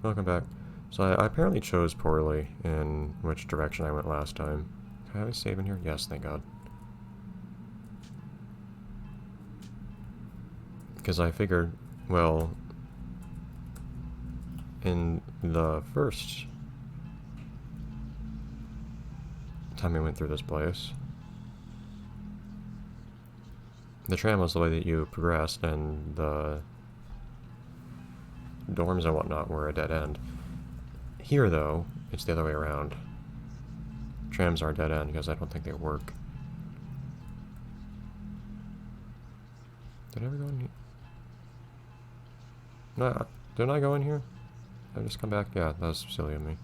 welcome back. So I apparently chose poorly in which direction I went last time. Can I have a save in here? Yes, thank God. Because I figured, well, in the first time we went through this place, the tram was the way that you progressed, and the dorms and whatnot were a dead end. Here, though, it's the other way around. Trams are a dead end because I don't think they work. Did I ever go in here? No, didn't I go in here? Did I just come back? Yeah, that was silly of me.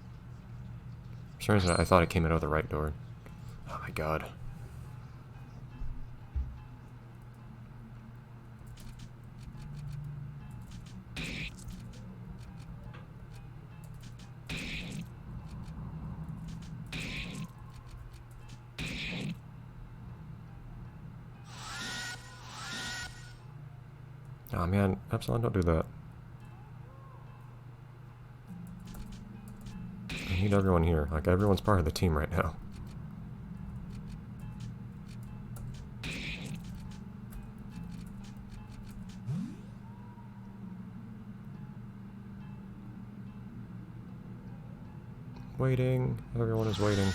For some reason, I thought it came out of the right door. Oh my God. Oh man, Epsilon, don't do that. I need everyone here. Like, everyone's part of the team right now. Waiting. Everyone is waiting.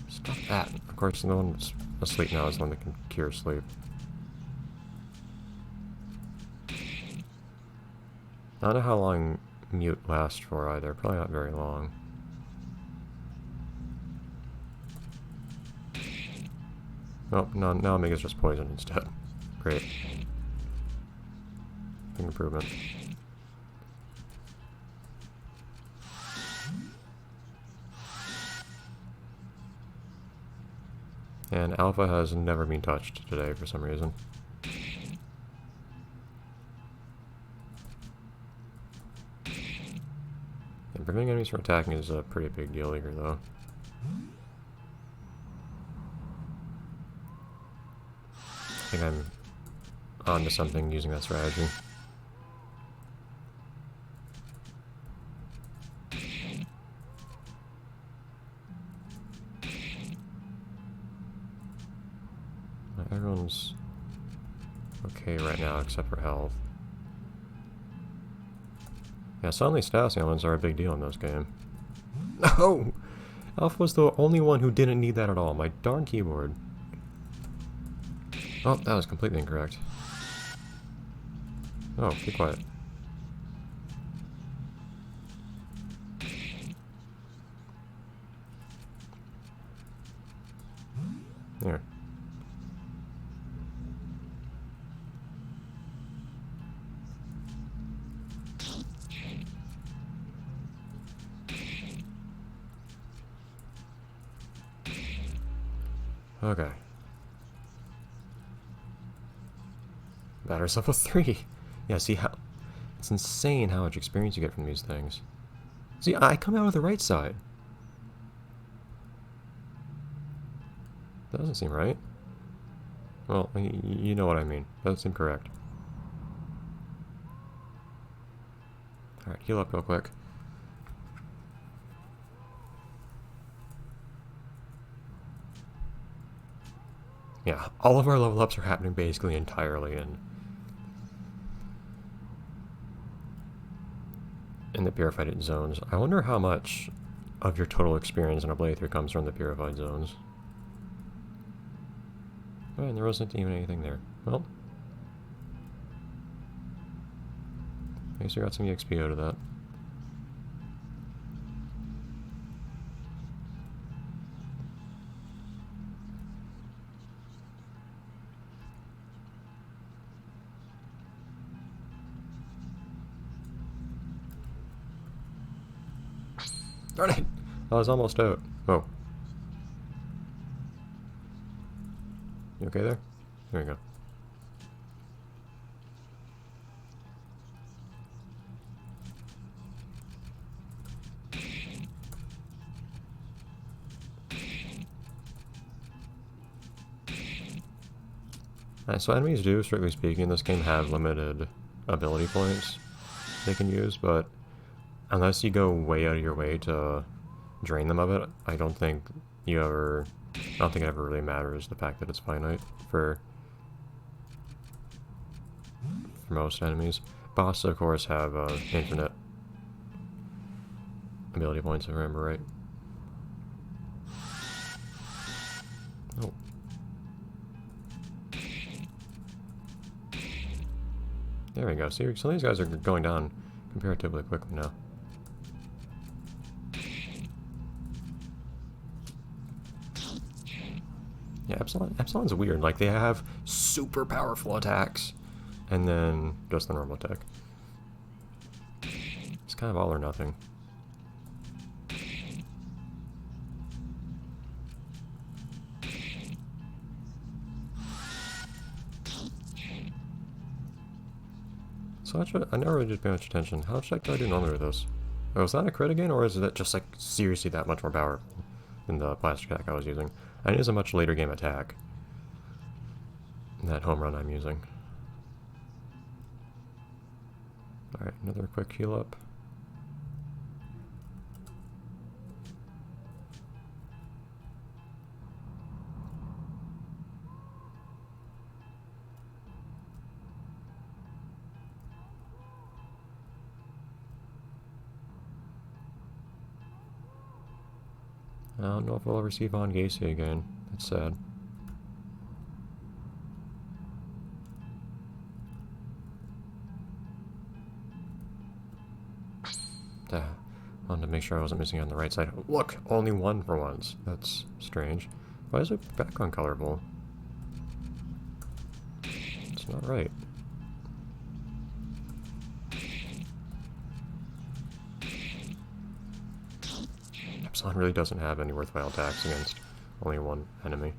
Stop that. Of course, the one that's asleep now is the one that can cure sleep. I don't know how long mute lasts for either. Probably not very long. Oh, no, now Omega's just poisoned instead. Great. Big improvement. And Alpha has never been touched today for some reason. And preventing enemies from attacking is a pretty big deal here, though. I think I'm onto something using that strategy. Everyone's okay right now except for health. Yeah, suddenly status ailments are a big deal in this game. No! Alpha was the only one who didn't need that at all. My darn keyboard. Oh, that was completely incorrect. Oh, be quiet. There. Okay. Batter's level 3. Yeah, see how... It's insane how much experience you get from these things. See, I come out of the right side. That doesn't seem right. Well, you know what I mean. That doesn't seem correct. Alright, heal up real quick. Yeah, all of our level ups are happening basically entirely in the purified zones. I wonder how much of your total experience in a playthrough comes from the purified zones. Oh, and there wasn't even anything there. Well, I guess we got some EXP out of that. Darn it! I was almost out. Oh. You okay there? There you go. So enemies do, strictly speaking, in this game have limited ability points. they can use, but unless you go way out of your way to drain them of it, I don't think it ever really matters, the fact that it's finite for most enemies. Bosses, of course, have infinite ability points, if I remember right. Oh. There we go. See, some of these guys are going down comparatively quickly now. Yeah, Epsilon's weird. Like, they have super powerful attacks, and then just the normal attack. It's kind of all or nothing. So I never really did pay much attention. How much attack do I do normally with this? Oh, is that a crit again, or is it just like seriously that much more powerful than the plastic attack I was using? And it is a much later game attack than that home run I'm using. Alright, another quick heal up. I don't know if we'll ever see Von Gacy again. That's sad. I wanted to make sure I wasn't missing on the right side. Look! Only one for once. That's strange. Why is it background colorful? It's not right. Epsilon really doesn't have any worthwhile attacks against only one enemy.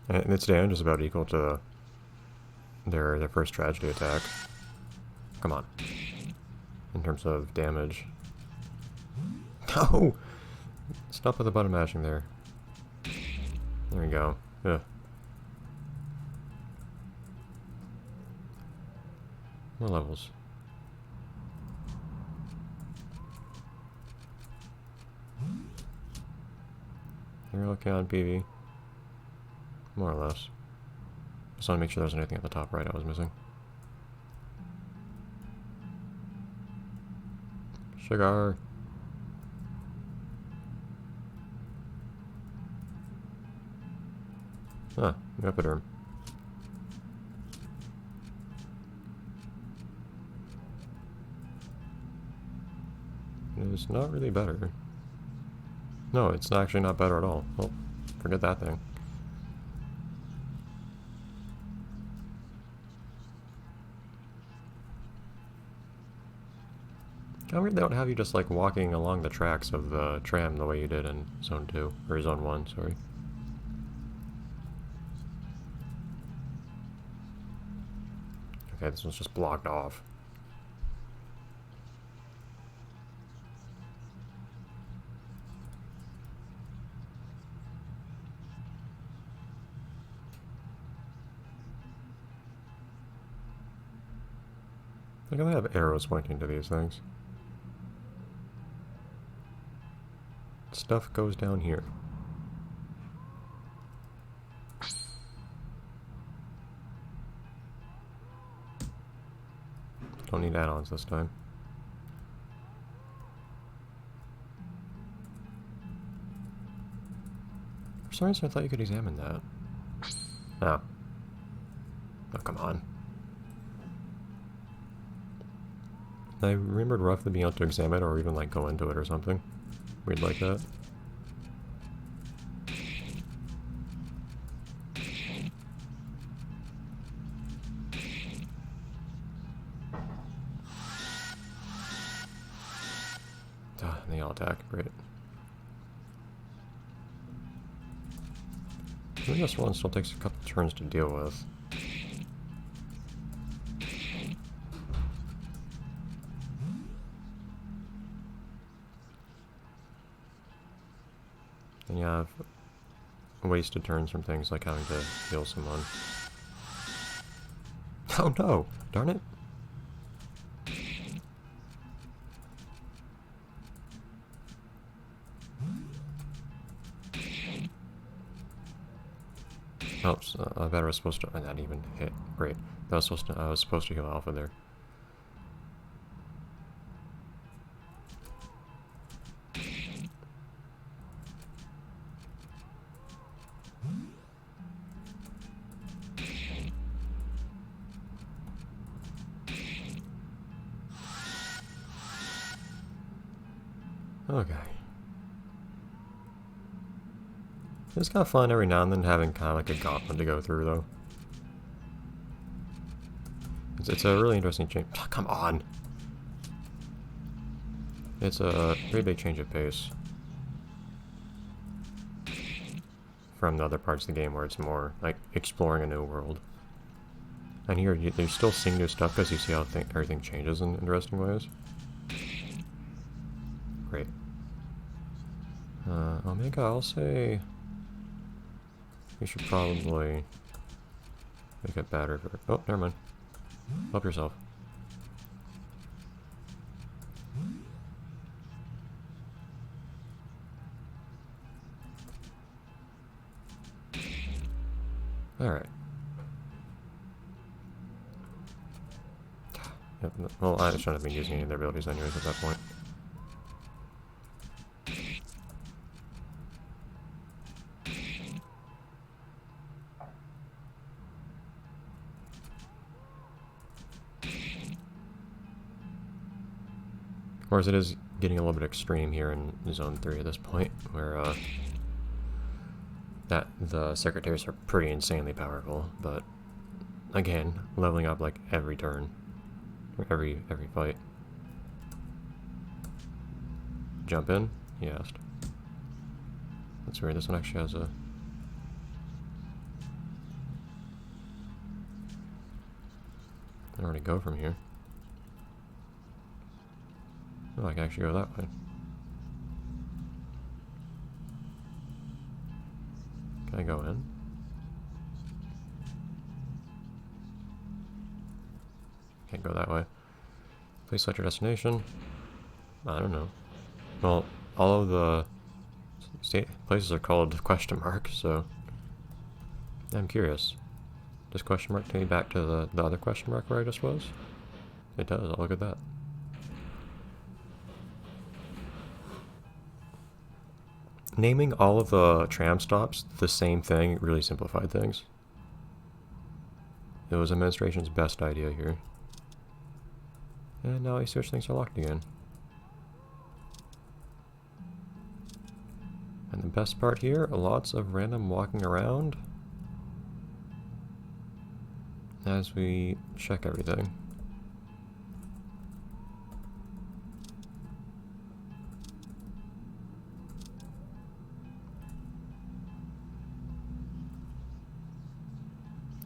And its damage is about equal to their first tragedy attack. Come on. In terms of damage. No! Stop with the button mashing there. There we go. Ugh. More levels. You're okay on PV. More or less. Just want to make sure there's anything at the top right I was missing. Sugar. Ah, Epiderm. It's not really better. No, it's actually not better at all. Well, forget that thing. How weird they don't have you just like walking along the tracks of the tram the way you did in Zone 2, or Zone 1, sorry. Okay, this one's just blocked off. Look at they have arrows pointing to these things. Stuff goes down here. Don't need add-ons this time. For some reason I thought you could examine that. Oh. Oh, come on. I remembered roughly being able to examine it or even like go into it or something. Weird like that. Ah, and they all attack. Great. I think this one still takes a couple turns to deal with. And you have wasted turns from things like having to heal someone. Oh no! Darn it! Oops, I bet I was supposed to. That even hit. Great. That was supposed to. I was supposed to heal Alpha there. Okay. It's kind of fun every now and then having kind of like a gauntlet to go through, though. It's a really interesting change. Oh, come on! It's a pretty big change of pace from the other parts of the game where it's more like exploring a new world. And here, you're still seeing new stuff because you see how everything changes in interesting ways. Great. Omega, I'll say we should probably make it better for... Oh, never mind. Help yourself. Alright. Yep, well, I shouldn't have been using any of their abilities anyways at that point. Whereas it is getting a little bit extreme here in Zone 3 at this point, where that the Secretaries are pretty insanely powerful, but again, leveling up like every turn, or every fight. Jump in? He asked. That's weird, this one actually has a... I don't already go from here. Oh, I can actually go that way. Can I go in? Can't go that way. Please select your destination. I don't know. Well, all of the places are called question mark, so I'm curious. Does question mark take me back to the other question mark where I just was? It does. Oh, look at that. Naming all of the tram stops the same thing really simplified things. It was administration's best idea here. And now I see which things are locked again. And the best part here, lots of random walking around as we check everything.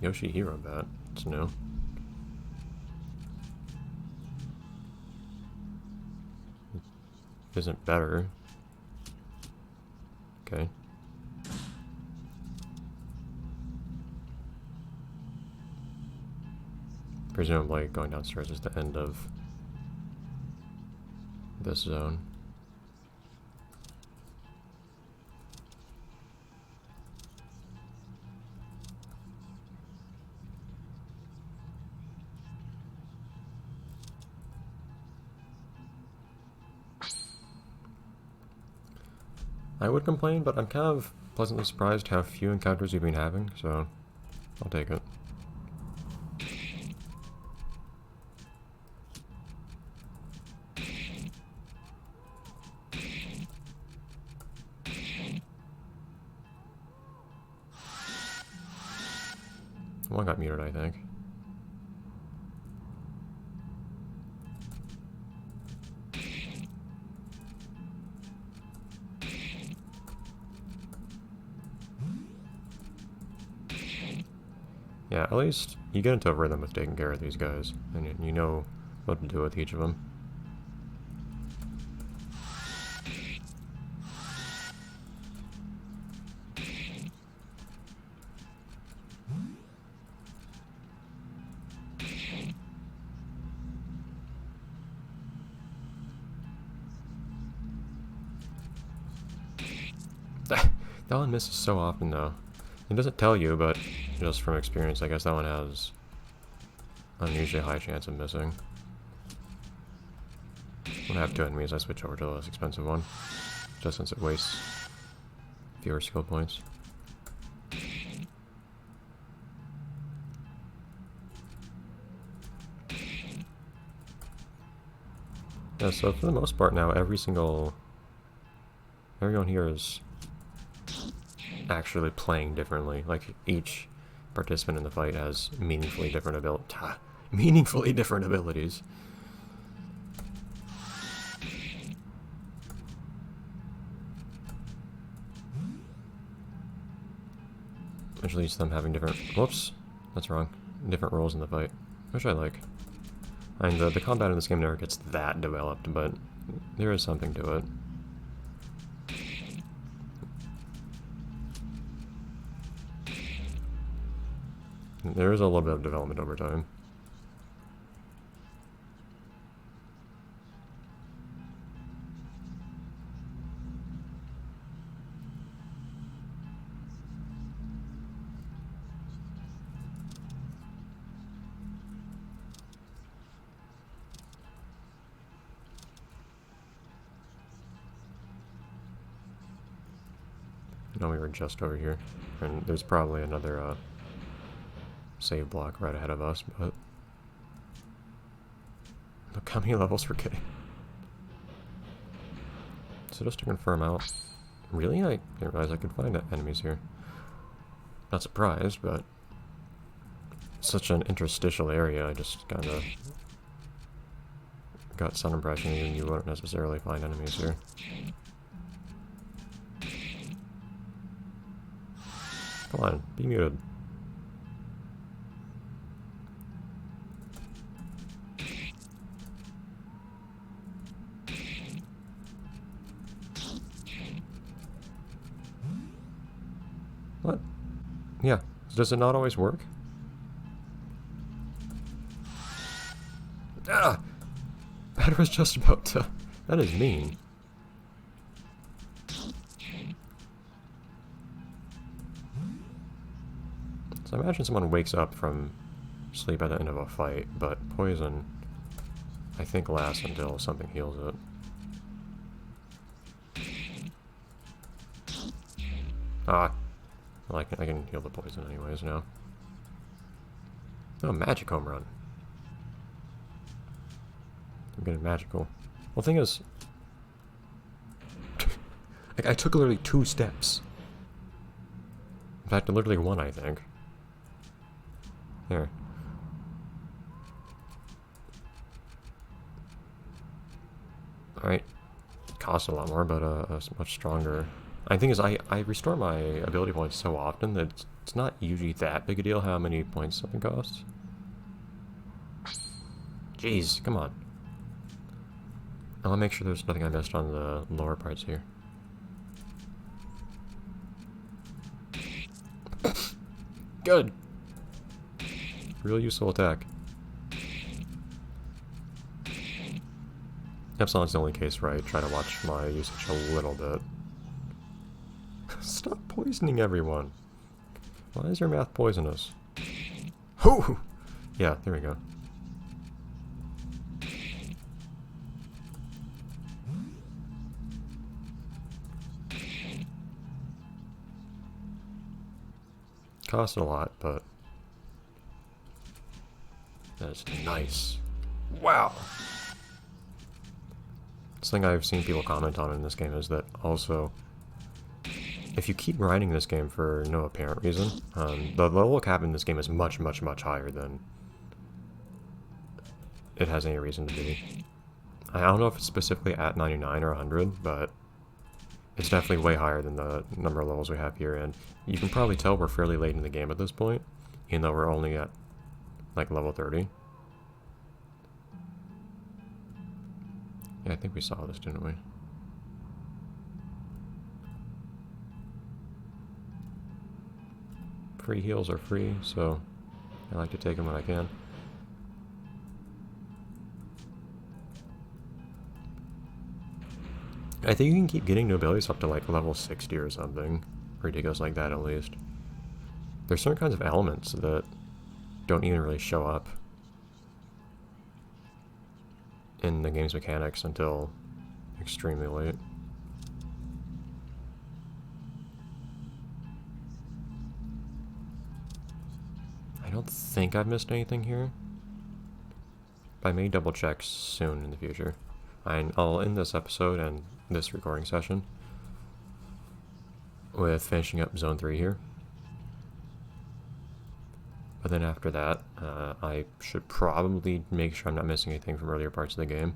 Yoshihiro bat. It's new. Isn't better. Okay. Presumably going downstairs is the end of this zone. I would complain, but I'm kind of pleasantly surprised how few encounters we've been having, so I'll take it. One got muted, I think. Yeah, at least you get into a rhythm with taking care of these guys, and you know what to do with each of them. That one misses so often, though. It doesn't tell you, but just from experience, I guess that one has an unusually high chance of missing. When I have two enemies, I switch over to the less expensive one, just since it wastes fewer skill points. Yeah, so for the most part now, everyone here is actually playing differently. Like, each participant in the fight has meaningfully different abilities. Which leads to them having different... Whoops, that's wrong. Different roles in the fight, which I like. And the combat in this game never gets that developed, but there is something to it. There is a little bit of development over time. No, we were just over here, and there's probably another save block right ahead of us, but look how many levels we're getting. So just to confirm out, really? I didn't realize I could find enemies here. Not surprised, but such an interstitial area, I just kind of got some impression you wouldn't necessarily find enemies here. Come on, be muted. What? Yeah, does it not always work? Ah! That was just about to... That is mean. So imagine someone wakes up from sleep at the end of a fight, but poison, I think, lasts until something heals it. Ah! Well, I can heal the poison anyways now. Oh, magic home run. I'm getting magical. Well, the thing is... like, I took literally 2 steps. In fact, literally 1, I think. Here. Alright. Costs a lot more, but much stronger. I think is I restore my ability points so often that it's not usually that big a deal how many points something costs. Jeez, come on. I want to make sure there's nothing I missed on the lower parts here. Good! Real useful attack. Epsilon's the only case where I try to watch my usage a little bit. Stop poisoning everyone. Why is your math poisonous? Hoo! Yeah, there we go. Costs a lot, but that's nice. Wow! Something I've seen people comment on in this game is that also, if you keep grinding this game for no apparent reason, the level cap in this game is much, much, much higher than it has any reason to be. I don't know if it's specifically at 99 or 100, but it's definitely way higher than the number of levels we have here, and you can probably tell we're fairly late in the game at this point, even though we're only at, like, level 30. Yeah, I think we saw this, didn't we? Free heals are free, so I like to take them when I can. I think you can keep getting new abilities up to like level 60 or something. Ridiculous like that, at least. There's certain kinds of elements that don't even really show up in the game's mechanics until extremely late. I don't think I've missed anything here, but I may double check soon in the future. I'll end this episode and this recording session with finishing up Zone 3 here. But then after that, I should probably make sure I'm not missing anything from earlier parts of the game.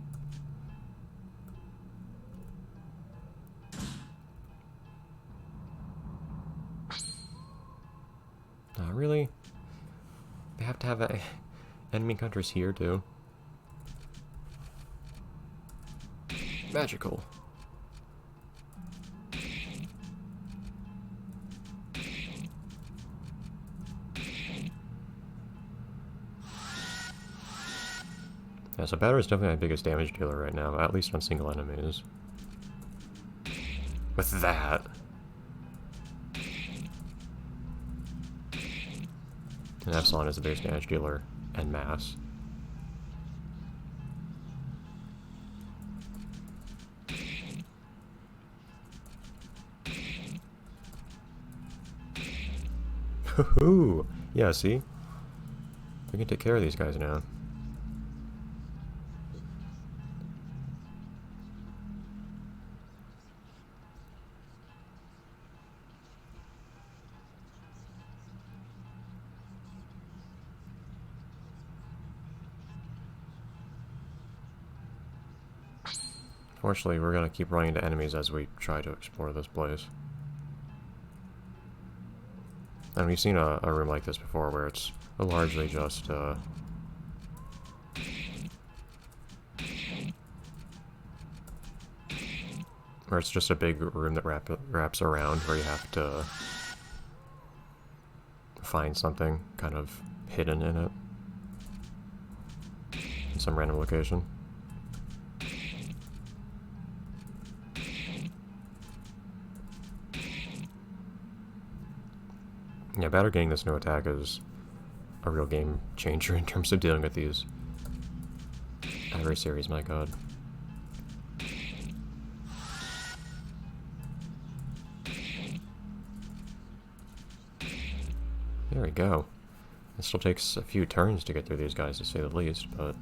Really? They have to have enemy counters here too. Magical. Yeah, so Batter is definitely my biggest damage dealer right now, at least on single enemies. With that. And Epsilon is the biggest damage dealer en masse. Hoo-hoo! Yeah, see? We can take care of these guys now. Fortunately, we're gonna keep running into enemies as we try to explore this place. And we've seen a room like this before where it's largely just, where it's just a big room that wraps around where you have to find something kind of hidden in it. In some random location. Yeah, Batter getting this new attack is a real game changer in terms of dealing with these adversaries, my god. There we go. It still takes a few turns to get through these guys, to say the least, but...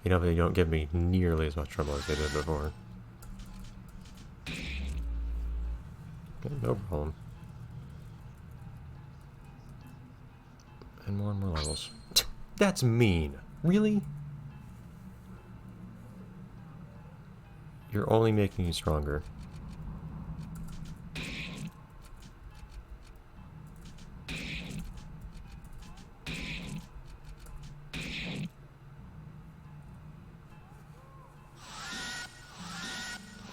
you know, they don't give me nearly as much trouble as they did before. Okay, no problem. And more levels. That's mean. Really? You're only making me stronger.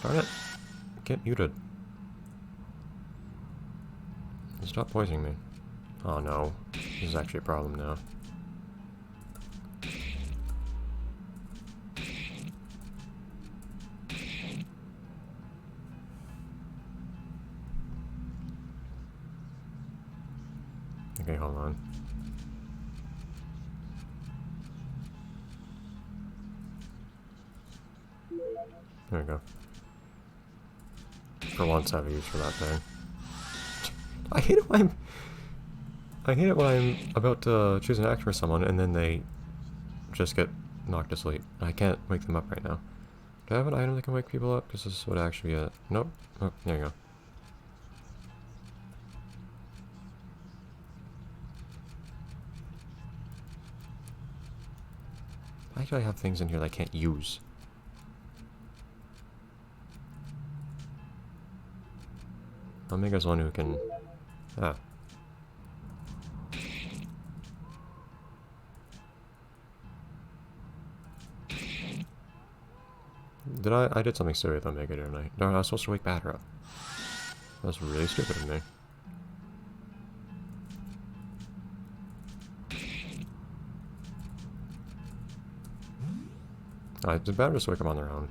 Darn it. Get muted. Stop poisoning me. Oh no. This is actually a problem now. Okay, hold on. There we go. For once I have a use for that thing. I hate it when I'm about to choose an action for someone and then they just get knocked asleep. I can't wake them up right now. Do I have an item that can wake people up? Because this would actually be it. Nope. Oh, there you go. Why do I have things in here that I can't use? Omega's one who can... Ah. I did something silly with Omega, didn't I? No, I was supposed to wake Batter up. That's really stupid of me. It's better just wake them on their own.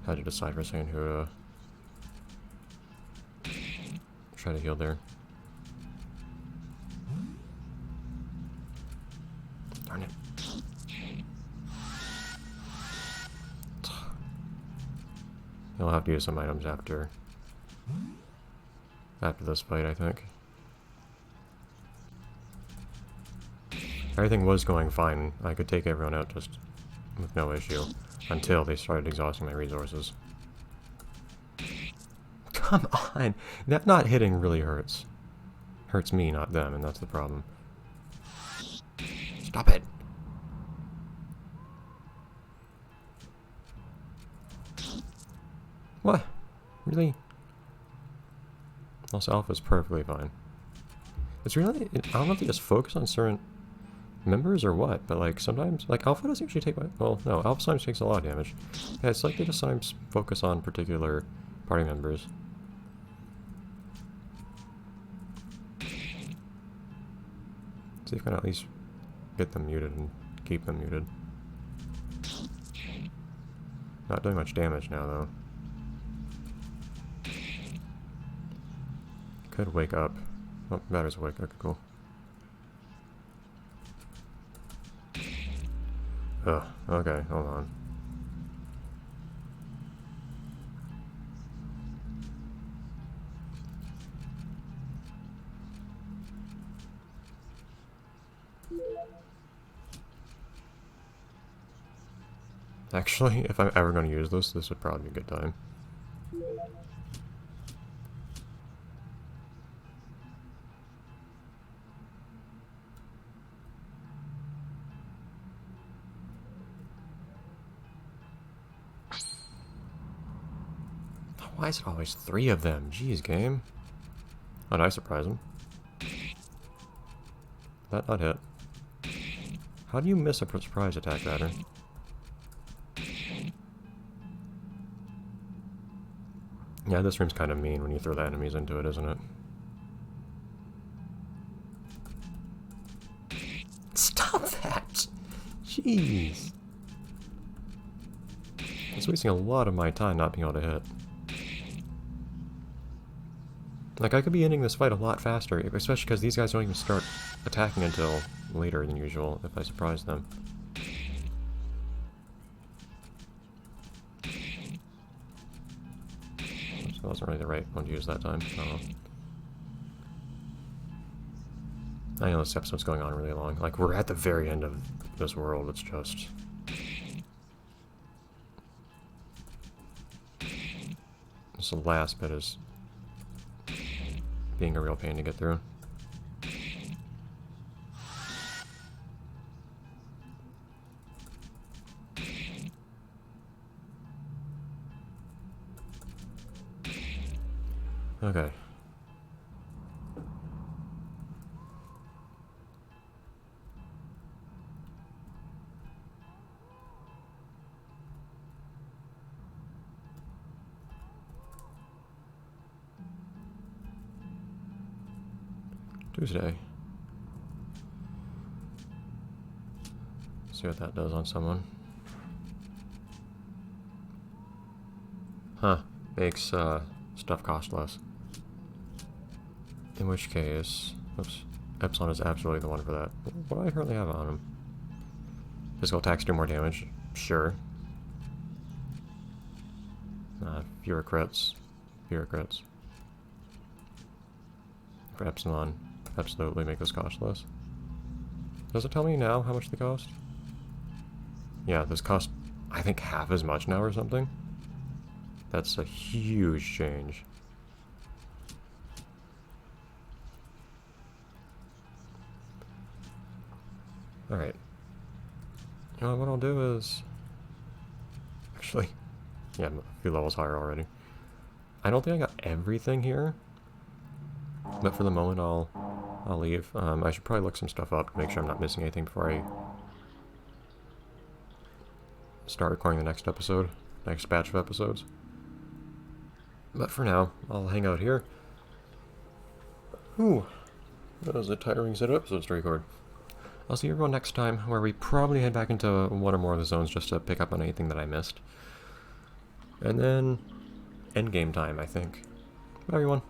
Had to decide for a second who to try to heal there. Darn it. He'll have to use some items after this fight, I think. Everything was going fine. I could take everyone out just with no issue until they started exhausting my resources. Come on! That not hitting really hurts. Hurts me, not them, and that's the problem. Stop it! What? Really? Also, Alpha's perfectly fine. It's really... I don't know if they just focus on certain members or what, but like sometimes... Like, Alpha doesn't usually take... Well, no, Alpha sometimes takes a lot of damage. Yeah, it's like they just sometimes focus on particular party members. See if I can at least get them muted and keep them muted. Not doing much damage now, though. Could wake up. Oh, battery's awake. Okay, cool. Ugh, okay, hold on. Actually, if I'm ever going to use this would probably be a good time. Why is it always 3 of them? Jeez, game. Oh, did I surprise him? That not hit. How do you miss a surprise attack pattern? Yeah, this room's kind of mean when you throw the enemies into it, isn't it? Stop that! Jeez. It's wasting a lot of my time not being able to hit. Like, I could be ending this fight a lot faster, especially because these guys don't even start attacking until later than usual, if I surprise them. That wasn't really the right one to use that time. Oh. I know this episode's going on really long. Like, we're at the very end of this world, it's just... This the last bit is being a real pain to get through. Okay. Tuesday. See what that does on someone. Huh. Makes stuff cost less. In which case, oops, Epsilon is absolutely the one for that. What do I currently have on him? Physical attacks do more damage, sure. Fewer crits. Fewer crits. For Epsilon, absolutely make this cost less. Does it tell me now how much they cost? Yeah, this cost, I think, half as much now or something. That's a huge change. Alright. You know, what I'll do is... Actually, yeah, I'm a few levels higher already. I don't think I got everything here, but for the moment I'll leave. I should probably look some stuff up to make sure I'm not missing anything before I start recording the next episode, next batch of episodes. But for now, I'll hang out here. Whew, that was a tiring set of episodes to record. I'll see everyone next time, where we probably head back into one or more of the zones just to pick up on anything that I missed. And then, endgame time, I think. Bye, everyone.